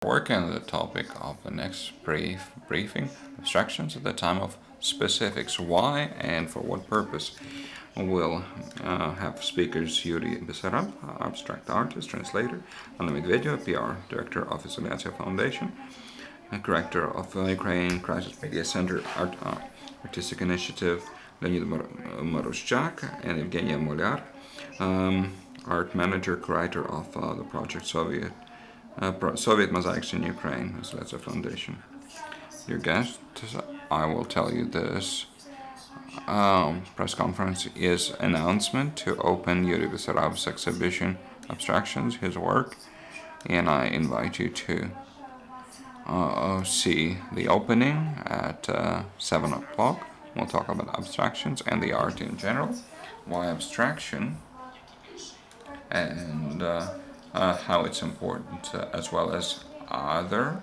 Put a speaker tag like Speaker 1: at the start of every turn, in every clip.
Speaker 1: Working on the topic of the next briefing, abstractions at the time of specifics, why and for what purpose. We'll have speakers Yuriy Besarab, abstract artist, translator, Andriy Medvedeva, PR director of Izolyatsia Foundation, curator of Ukraine Crisis Media Center Artistic Initiative, Leonid Maruschak, and Yevgenia Molyar, art manager, curator of the project Soviet MOSAICS in Ukraine, Izolyatsia Foundation. Dear guests, I will tell you this press conference is announcement to open Yuriy Besarab's exhibition Abstractions, his work, and I invite you to see the opening at 7 o'clock. We'll talk about abstractions and the art in general, why abstraction, and how it's important, as well as other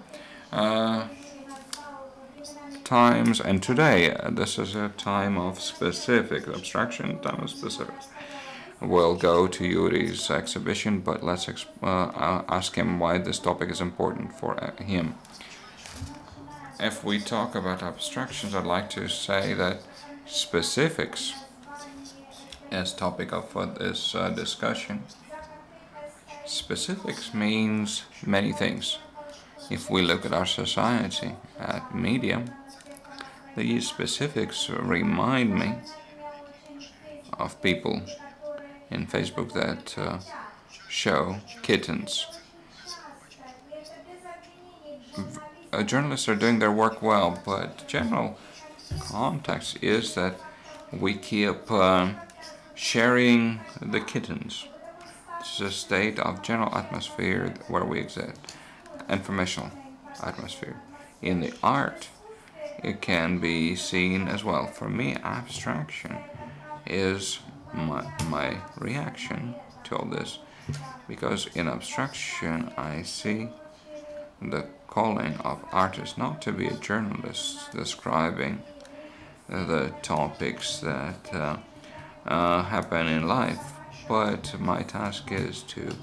Speaker 1: times. And today, this is a time of specific abstraction, time of specifics. We'll go to Yuriy's exhibition, but let's ask him why this topic is important for him. If we talk about abstractions, I'd like to say that specifics as topic of this discussion. Specifics means many things. If we look at our society, at media, these specifics remind me of people in Facebook that show kittens. Journalists are doing their work well, but general context is that we keep sharing the kittens. This is a state of general atmosphere where we exist, informational atmosphere. In the art, it can be seen as well. For me, abstraction is my reaction to all this, because in abstraction I see the calling of artists not to be a journalist describing the topics that happen in life, but my task is to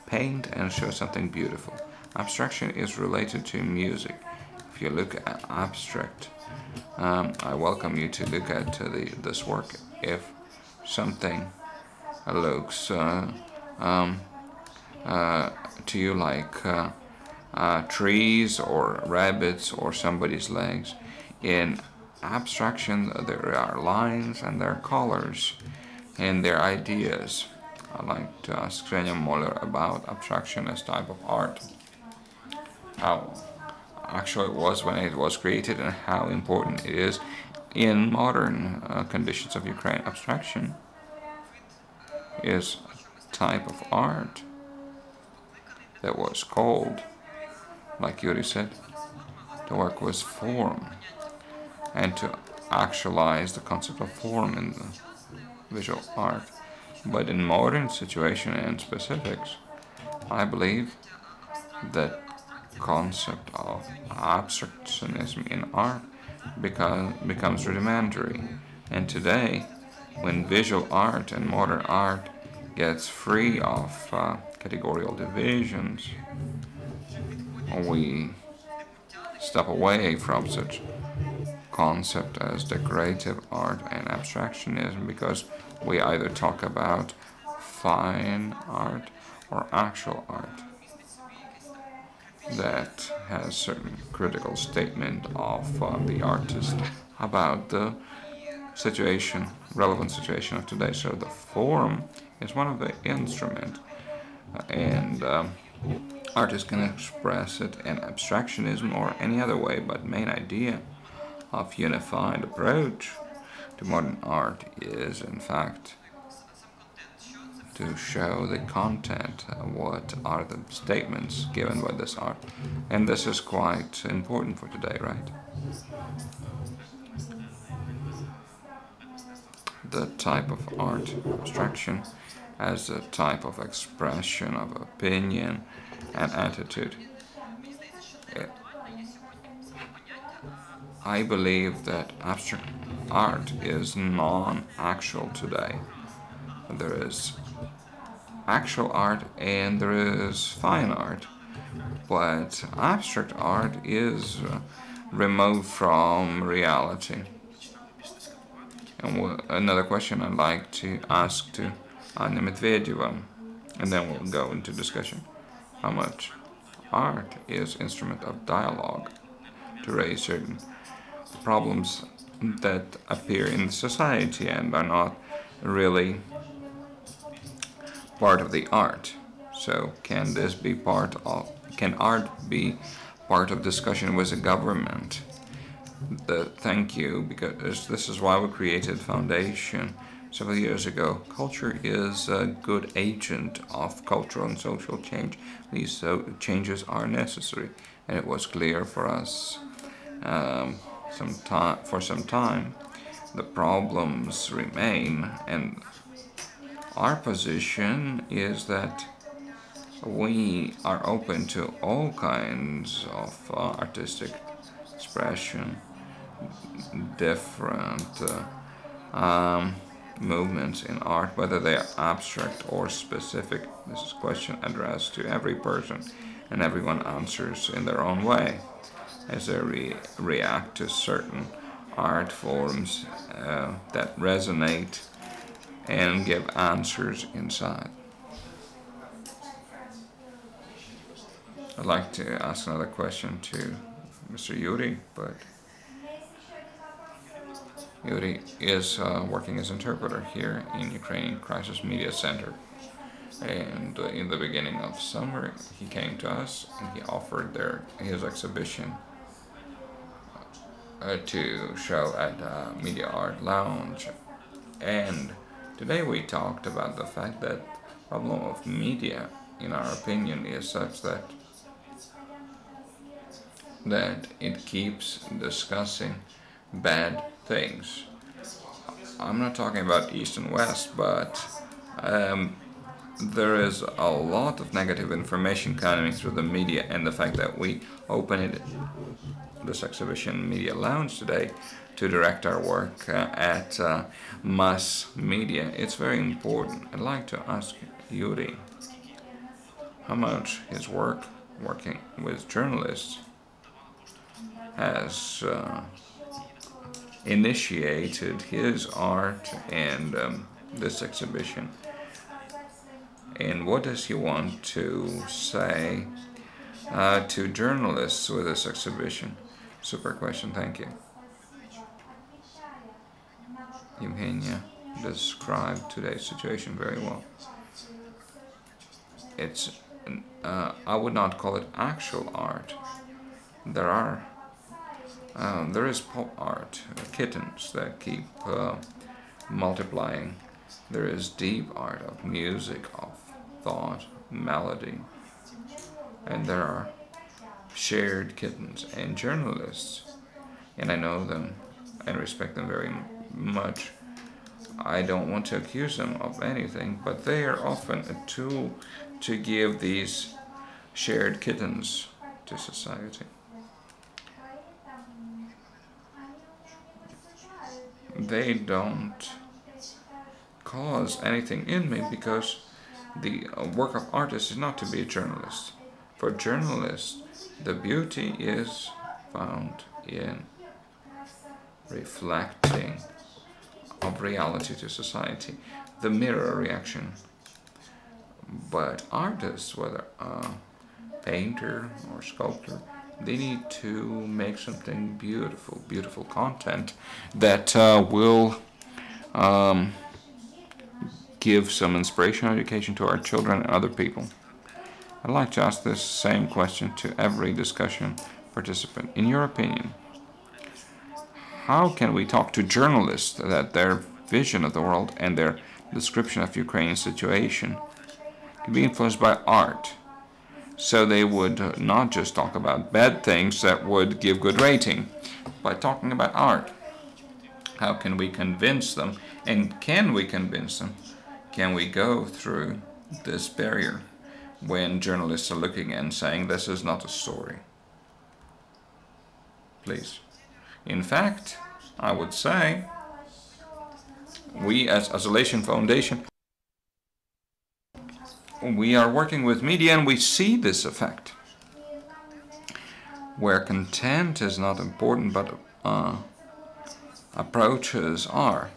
Speaker 1: paint and show something beautiful. Abstraction is related to music. If you look at abstract, I welcome you to look at this work. If something looks to you like trees or rabbits or somebody's legs, in abstraction there are lines and there are colors and there are ideas. I'd like to ask Ievgenia Molyar about abstraction as type of art. How actually it was when it was created and how important it is in modern conditions of Ukraine. Abstraction is a type of art that was called, like Yuriy said, the work was form, and to actualize the concept of form in the visual art. But in modern situation and specifics, I believe that concept of abstractionism in art becomes rudimentary. And today, when visual art and modern art gets free of categorical divisions, we step away from such concept as decorative art and abstractionism, because we either talk about fine art or actual art that has certain critical statement of the artist about the situation, relevant situation of today. So the form is one of the instruments, and artists can express it in abstractionism or any other way, but main idea of unified approach to modern art is in fact to show the content, what are the statements given by this art. And this is quite important for today, right? The type of art, abstraction, as a type of expression of opinion and attitude. I believe that abstract art is non-actual today. There is actual art and there is fine art. but abstract art is removed from reality. And another question I'd like to ask to Anna Medvedeva, and then we'll go into discussion. How much art is instrument of dialogue to raise certain problems that appear in society and are not really part of the art? So can art be part of discussion with the government? Thank you, because this is why we created Foundation several years ago. Culture is a good agent of cultural and social change. These changes are necessary, and it was clear for us for some time. The problems remain, and our position is that we are open to all kinds of artistic expression, different movements in art, whether they are abstract or specific. This is a question addressed to every person, and everyone answers in their own way as they react to certain art forms that resonate and give answers inside. I'd like to ask another question to Mr. Yuriy, but Yuriy is working as interpreter here in Ukrainian Crisis Media Center. And in the beginning of summer, he came to us and he offered his exhibition to show at Media Art Lounge. And today we talked about the fact that the problem of media, in our opinion, is such that it keeps discussing bad things. I'm not talking about East and West, but there is a lot of negative information coming through the media, and the fact that we opened this exhibition Media Lounge today to direct our work at mass media, it's very important. I'd like to ask Yuriy how much his work working with journalists has initiated his art and this exhibition, and what does he want to say to journalists with this exhibition? Super question, thank you. Yevgenia described today's situation very well. It's I would not call it actual art. There is pop art, kittens that keep multiplying. There is deep art of music, of thought, melody, and there are shared kittens and journalists, and I know them and respect them very much. I don't want to accuse them of anything, but they are often a tool to give these shared kittens to society. They don't cause anything in me, because the work of artists is not to be a journalist. For journalists, the beauty is found in reflecting of reality to society, the mirror reaction. But artists, whether a painter or sculptor, they need to make something beautiful, beautiful content that will give some inspirational education to our children and other people. I'd like to ask this same question to every discussion participant. In your opinion, how can we talk to journalists that their vision of the world and their description of Ukrainian situation can be influenced by art, so they would not just talk about bad things that would give good rating, by talking about art? How can we convince them, and can we convince them? Can we go through this barrier when journalists are looking and saying this is not a story? Please. In fact, I would say we as Izolyatsia Foundation, we are working with media and we see this effect. where content is not important, but approaches are.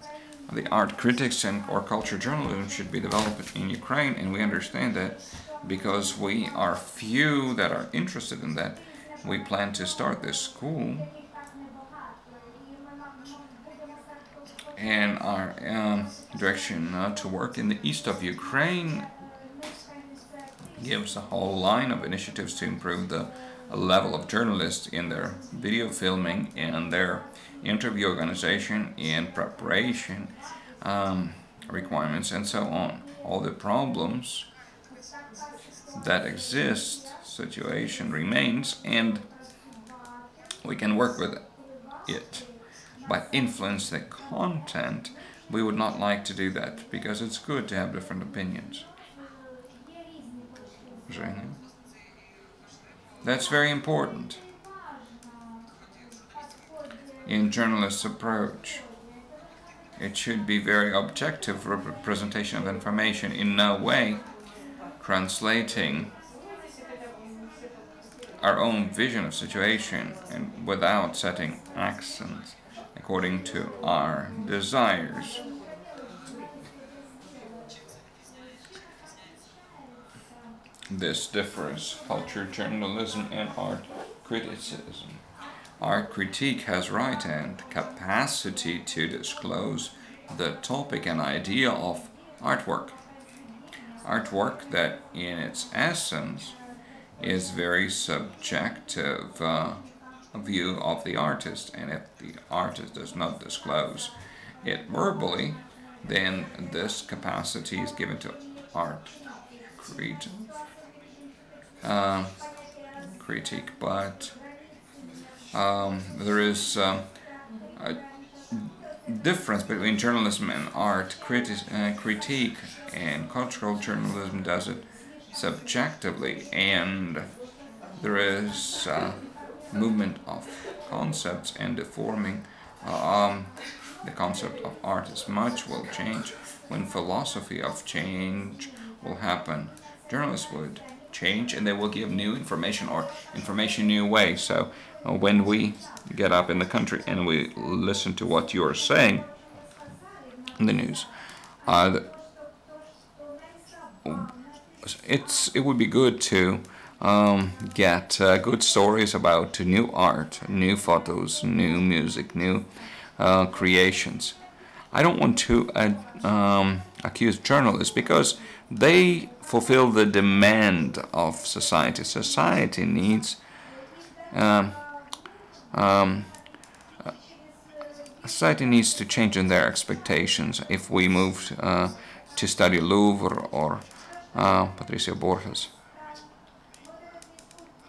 Speaker 1: The art critics and or culture journalism should be developed in Ukraine, and we understand that because we are few that are interested in that, we plan to start this school. And our direction to work in the east of Ukraine gives a whole line of initiatives to improve the level of journalists in their video filming and their interview organization and preparation requirements and so on. All the problems that exist, situation remains, and we can work with it. But influence the content, we would not like to do that because it's good to have different opinions. That's very important in journalists' approach. It should be very objective representation of information, in no way translating our own vision of situation and without setting accents according to our desires. This differs culture journalism and art criticism. Art critique has right and capacity to disclose the topic and idea of artwork. Artwork that in its essence is very subjective view of the artist, and if the artist does not disclose it verbally, then this capacity is given to art critique. But there is a difference between journalism and art critique, and cultural journalism does it subjectively, and there is movement of concepts and deforming the concept of artist. Much will change when philosophy of change will happen. Journalists would change and they will give new information or information new ways. So when we get up in the country and we listen to what you're saying in the news, it would be good to get good stories about new art, new photos, new music, new creations. I don't want to accuse journalists because they fulfill the demand of society. Society needs to change in their expectations. If we move to study Louvre or Patricia Borges,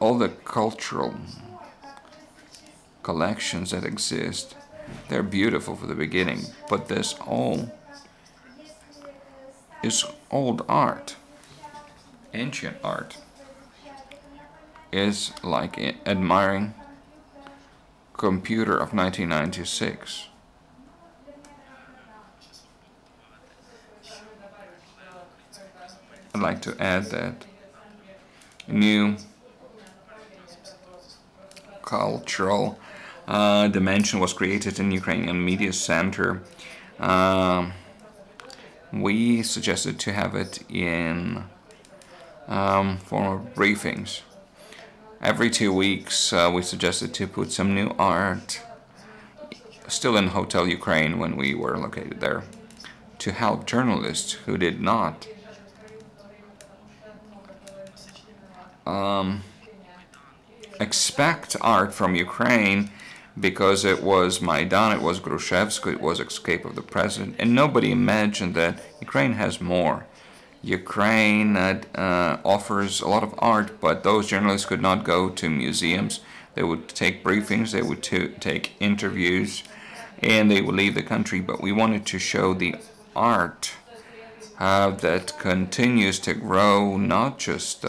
Speaker 1: all the cultural collections that exist, they're beautiful for the beginning, but this all is old art. Ancient art is like admiring computer of 1996. I'd like to add that new cultural dimension was created in Ukrainian Media Center. We suggested to have it in form of briefings. Every 2 weeks we suggested to put some new art, still in Hotel Ukraine when we were located there, to help journalists who did not expect art from Ukraine, because it was Maidan, it was Grushevsky, it was escape of the president, and nobody imagined that Ukraine has more. Ukraine offers a lot of art, but those journalists could not go to museums. They would take briefings, they would take interviews, and they would leave the country. But we wanted to show the art that continues to grow, not just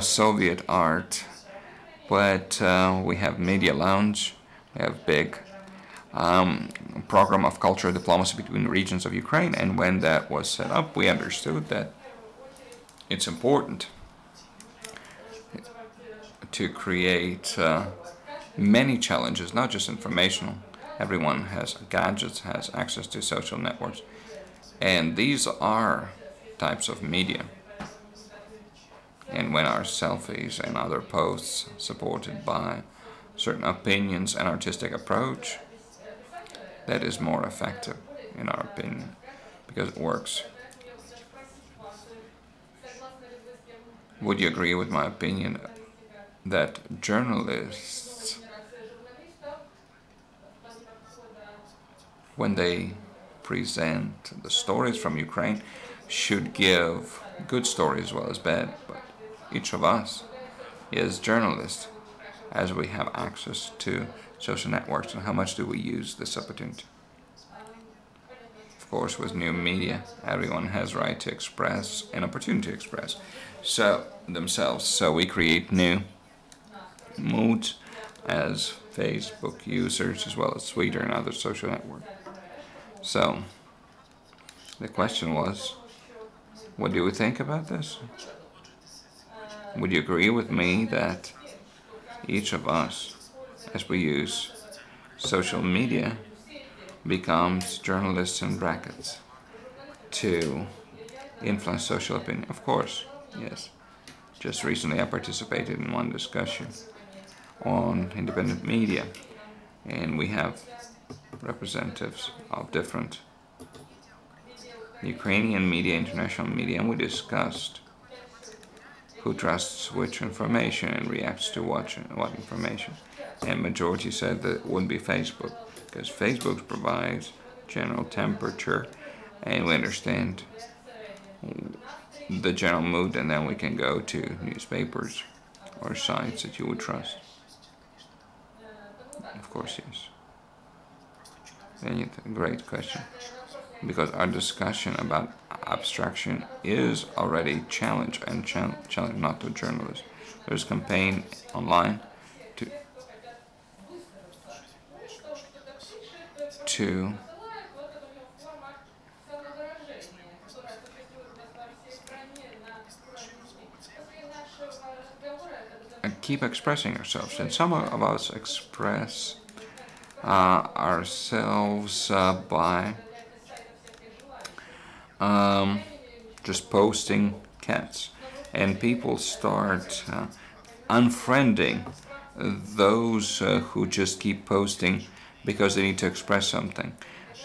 Speaker 1: Soviet art, but we have Media Lounge, we have big program of cultural diplomacy between the regions of Ukraine, and when that was set up, we understood that it's important to create many challenges, not just informational. Everyone has gadgets, has access to social networks, and these are types of media. And when our selfies and other posts supported by certain opinions and artistic approach, that is more effective, in our opinion, because it works. Would you agree with my opinion that journalists, when they present the stories from Ukraine, should give good stories as well as bad? But each of us is journalists, as we have access to social networks, and how much do we use this opportunity? Of course, with new media, everyone has right to express, an opportunity to express themselves. So we create new moods as Facebook users, as well as Twitter and other social networks. So the question was, what do you think about this? Would you agree with me that each of us, as we use social media, becomes journalists in brackets to influence social opinion? Of course, yes. Just recently I participated in one discussion on independent media, and we have representatives of different Ukrainian media, international media, and we discussed who trusts which information and reacts to what information. And majority said that it wouldn't be Facebook, because Facebook provides general temperature, and we understand the general mood, and then we can go to newspapers or sites that you would trust. Of course, yes. Great question. Because our discussion about abstraction is already challenge not to journalists. There's a campaign online to keep expressing ourselves, and some of us express ourselves by just posting cats, and people start unfriending those who just keep posting because they need to express something.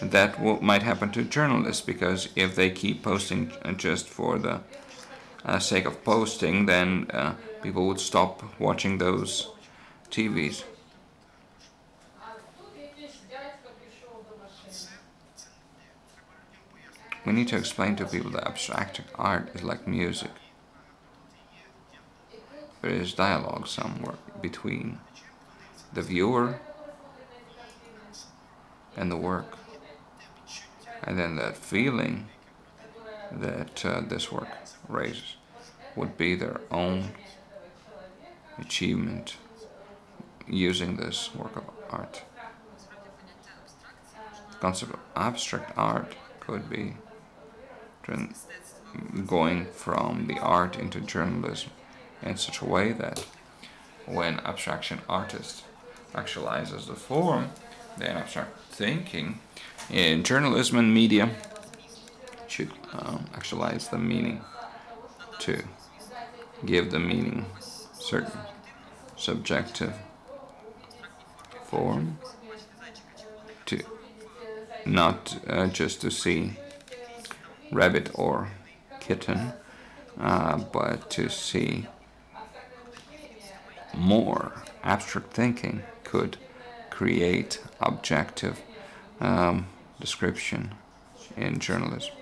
Speaker 1: That might happen to journalists, because if they keep posting just for the sake of posting, then people would stop watching those TVs. We need to explain to people that abstract art is like music. There is dialogue somewhere between the viewer and the work, and then that feeling that this work raises would be their own achievement using this work of art. The concept of abstract art could be going from the art into journalism in such a way that when abstraction artist actualizes the form, then abstract thinking in journalism and media should actualize the meaning, to give the meaning certain subjective form, to not just to see rabbit or kitten, but to see more. Abstract thinking could create objective description in journalism.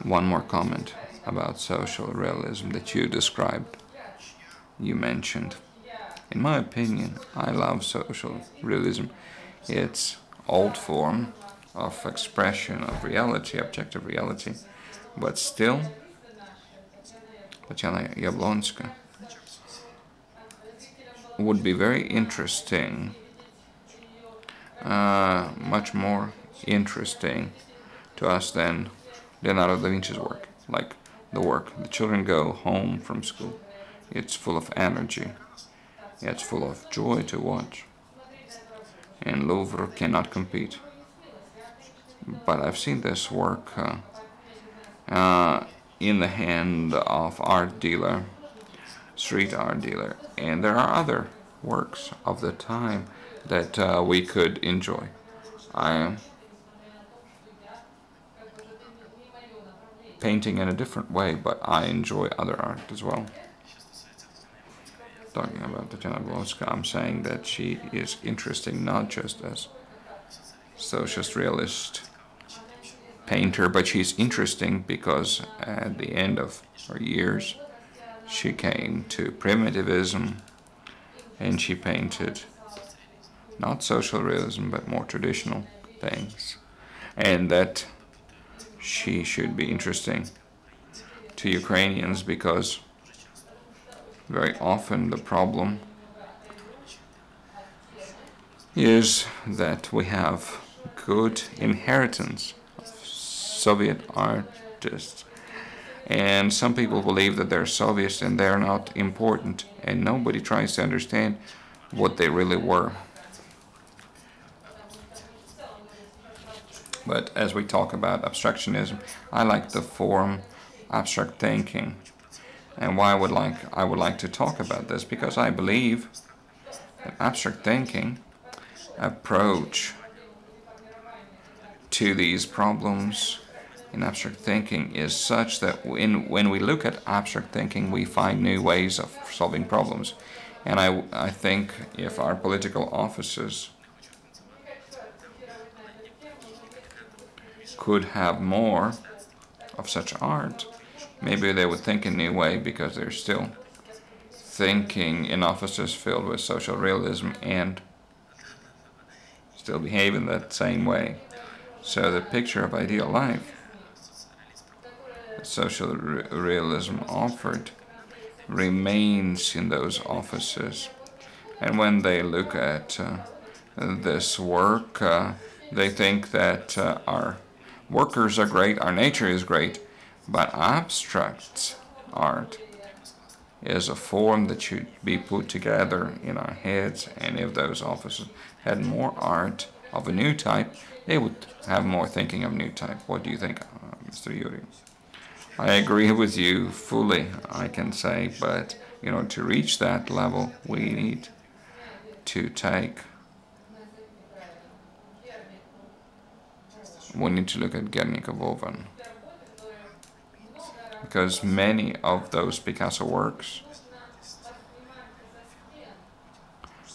Speaker 1: One more comment about social realism that you described, you mentioned. In my opinion, I love social realism. It's old form of expression of reality, objective reality, but still, Tatiana Yablonska, would be very interesting, much more interesting to us than Leonardo da Vinci's work. Like the children go home from school, it's full of energy, It's full of joy to watch. And Louvre cannot compete. But I've seen this work in the hand of art dealer, street art dealer, and there are other works of the time that we could enjoy. I am painting in a different way, but I enjoy other art as well. Talking about Tatiana Volska, I'm saying that she is interesting not just as socialist realist painter, but she's interesting because at the end of her years she came to primitivism and she painted not social realism but more traditional things, and that she should be interesting to Ukrainians because very often the problem is that we have good inheritance of Soviet artists, and some people believe that they're Soviets and they're not important, and nobody tries to understand what they really were. But as we talk about abstractionism, I like the form abstract thinking. And why I would like to talk about this, because I believe that abstract thinking approach to these problems in abstract thinking is such that when we look at abstract thinking, we find new ways of solving problems. And I think if our political offices could have more of such art, maybe they would think in a new way, because they're still thinking in offices filled with social realism and still behave in that same way. So the picture of ideal life that social realism offered remains in those offices. And when they look at this work, they think that our workers are great, our nature is great, but abstract art is a form that should be put together in our heads, and if those offices had more art of a new type, they would have more thinking of new type. What do you think, Mr. Yuriy? I agree with you fully, I can say, but to reach that level, we need to look at Guernica, because many of those Picasso works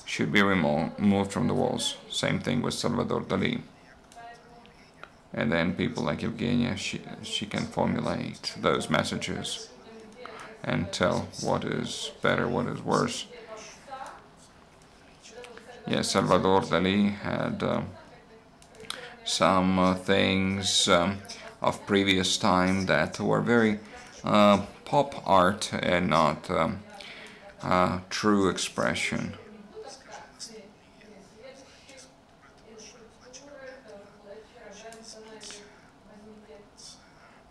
Speaker 1: should be removed from the walls. Same thing with Salvador Dali. And then people like Yevgenia, she can formulate those messages and tell what is better, what is worse. Yes, Salvador Dali had some things of previous time that were very pop art and not true expression.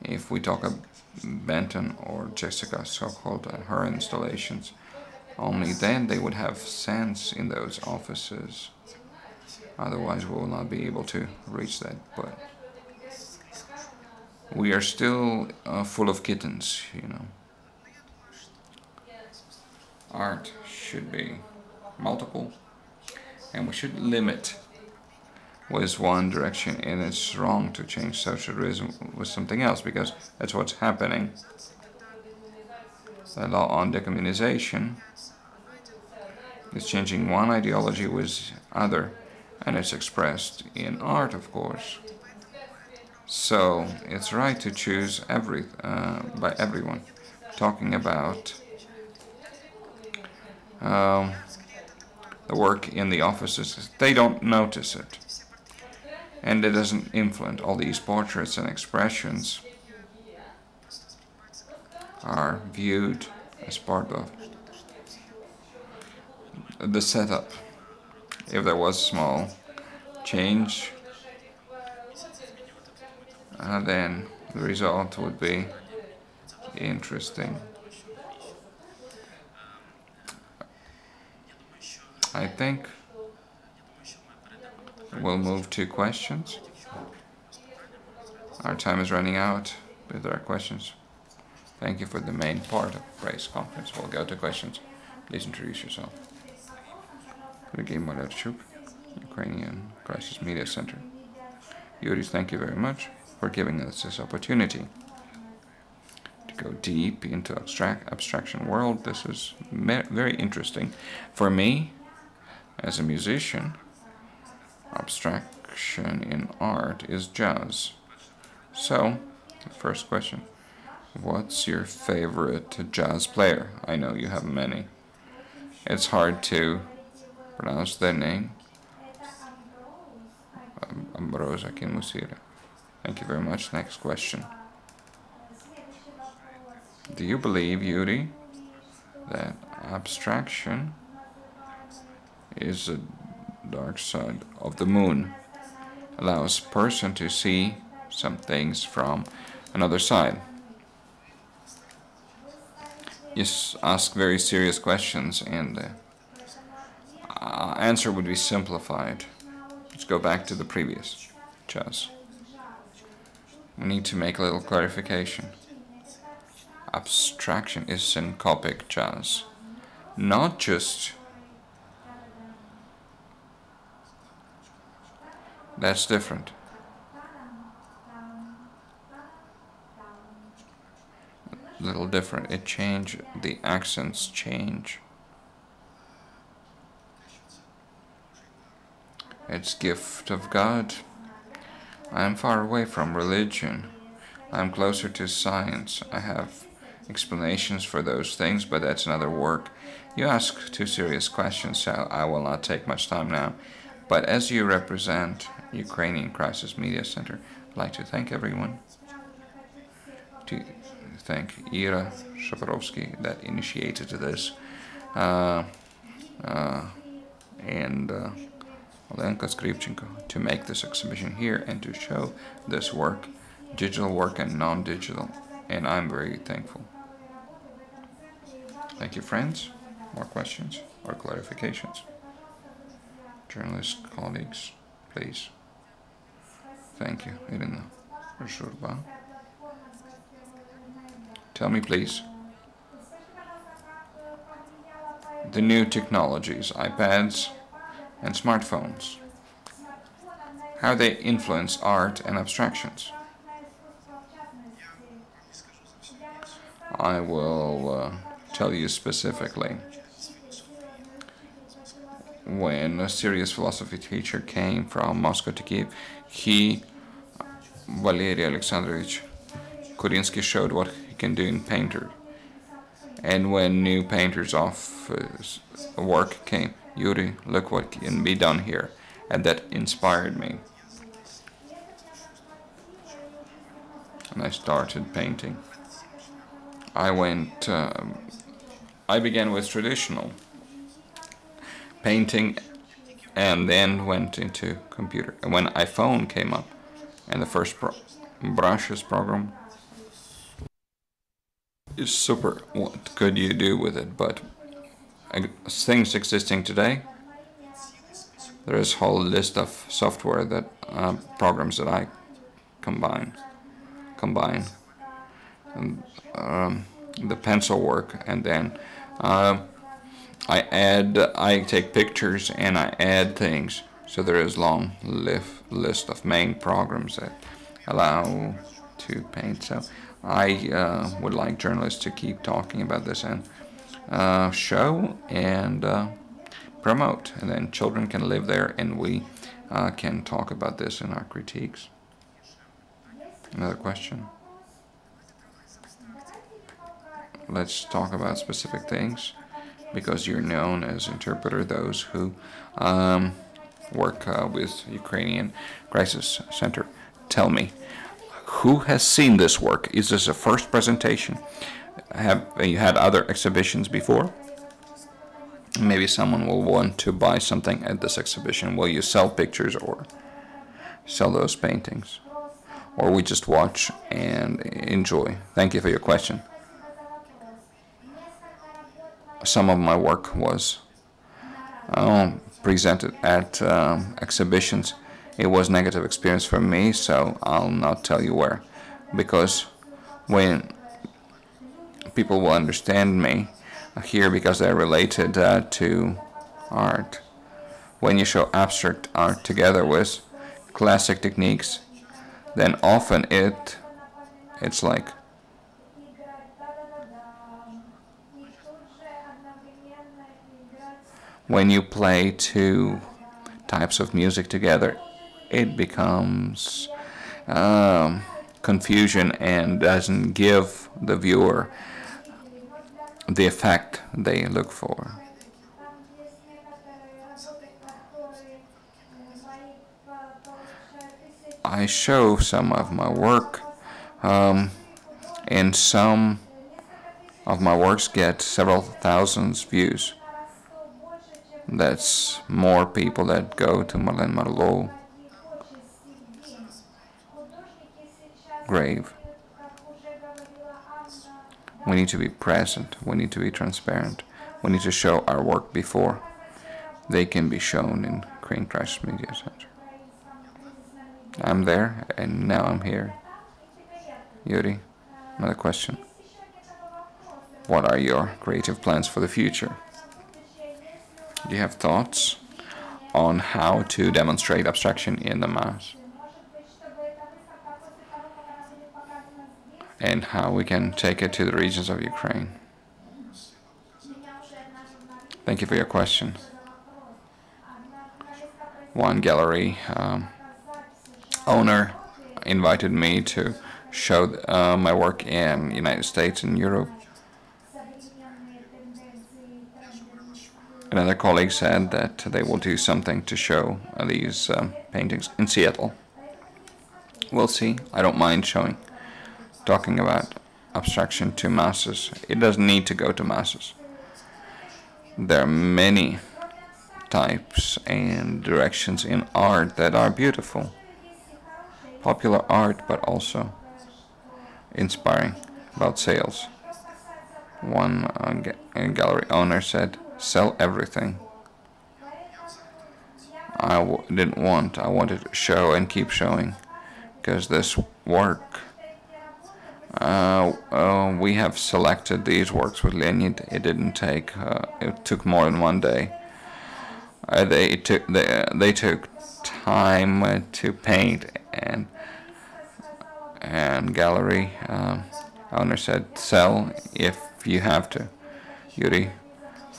Speaker 1: If we talk about Benton or Jessica so-called her installations, only then they would have sense in those offices. Otherwise we will not be able to reach that. But we are still full of kittens, Art should be multiple, and we should limit with one direction, and it's wrong to change socialism with something else, because that's what's happening. The law on decommunization is changing one ideology with other, and it's expressed in art, of course. So it's right to choose by everyone. Talking about the work in the offices, they don't notice it. And it doesn't influence. All these portraits and expressions are viewed as part of the setup. If there was small change, then the result would be interesting. I think we'll move to questions. Our time is running out. If there are questions, thank you for the main part of today's conference. We'll go to questions. Please introduce yourself. Yuriy Molyar, Ukrainian Crisis Media Center. Yuriy, thank you very much for giving us this opportunity to go deep into abstraction world. This is very interesting. For me, as a musician, abstraction in art is jazz. So, the first question, what's your favorite jazz player? I know you have many. It's hard to pronounce their name. Ambrosia Musira. Thank you very much. Next question. Do you believe, Yuri, that abstraction is a dark side of the moon? Allows person to see some things from another side. You ask very serious questions, and the answer would be simplified. Let's go back to the previous jazz. We need to make a little clarification. Abstraction is syncopic jazz, not just. That's different. A little different. It change. The accents change. It's gift of God. I am far away from religion. I am closer to science. I have explanations for those things, but that's another work. You ask two serious questions, so I will not take much time now. But as you represent Ukrainian Crisis Media Center, I'd like to thank everyone. To thank Ira Shaparovsky that initiated this, and Olenka Skripchenko to make this exhibition here and to show this work, digital work and non-digital, and I'm very thankful. Thank you, friends. More questions or clarifications? Journalists, colleagues, please. Thank you, Irina Zhurba. Tell me, please, the new technologies, iPads and smartphones, how they influence art and abstractions. I will tell you specifically. When a serious philosophy teacher came from Moscow to Kiev, Valery Alexandrovich Kurinsky, showed what he can do in painter. And when new painters of his work came, Yuri, look what can be done here. And that inspired me. And I started painting. I began with traditional painting and then went into computer. And when iPhone came up and the first brushes program is super, what could you do with it? But things existing today, there is a whole list of software that programs that I combine and the pencil work, and then I take pictures and I add things. So there is long list of main programs that allow to paint. So I would like journalists to keep talking about this and show and promote, and then children can live there and we can talk about this in our critiques. Another question? Let's talk about specific things, because you're known as interpreter, those who work with Ukrainian Crisis Center. Tell me, who has seen this work? Is this a first presentation? Have you had other exhibitions before? Maybe someone will want to buy something at this exhibition. Will you sell pictures or sell those paintings? Or we just watch and enjoy? Thank you for your question. Some of my work was presented at exhibitions. It was negative experience for me, so I'll not tell you where, because when people will understand me here because they're related to art. When you show abstract art together with classic techniques, then often it's like when you play two types of music together, it becomes confusion and doesn't give the viewer the effect they look for. I show some of my work, and some of my works get several thousands views. That's more people that go to Marlene Marlowe grave. We need to be present. We need to be transparent. We need to show our work before they can be shown in Ukraine Crisis Media Center. I'm there, and now I'm here. Yuri, another question. What are your creative plans for the future? Do you have thoughts on how to demonstrate abstraction in the mass? And how we can take it to the regions of Ukraine? Thank you for your question. One gallery owner invited me to show my work in the United States and Europe. Another colleague said that they will do something to show these paintings in Seattle. We'll see. I don't mind talking about abstraction to masses. It doesn't need to go to masses. There are many types and directions in art that are beautiful. Popular art, but also inspiring, about sales. One gallery owner said, "Sell everything." I wanted to show and keep showing, because this work, we have selected these works with Leonid. It didn't take, it took more than one day. They took time to paint, and gallery owner said, "Sell if you have to." Yuri,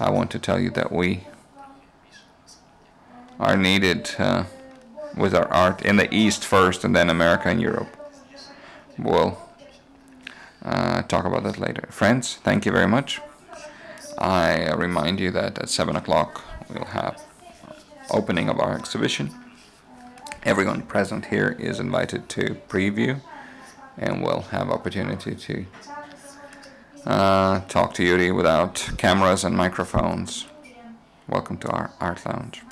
Speaker 1: I want to tell you that we are needed with our art in the East first, and then America and Europe. We'll talk about that later. Friends, thank you very much. I remind you that at 7 o'clock we'll have opening of our exhibition. Everyone present here is invited to preview, and we'll have opportunity to talk to Yuri without cameras and microphones. Welcome to our art lounge.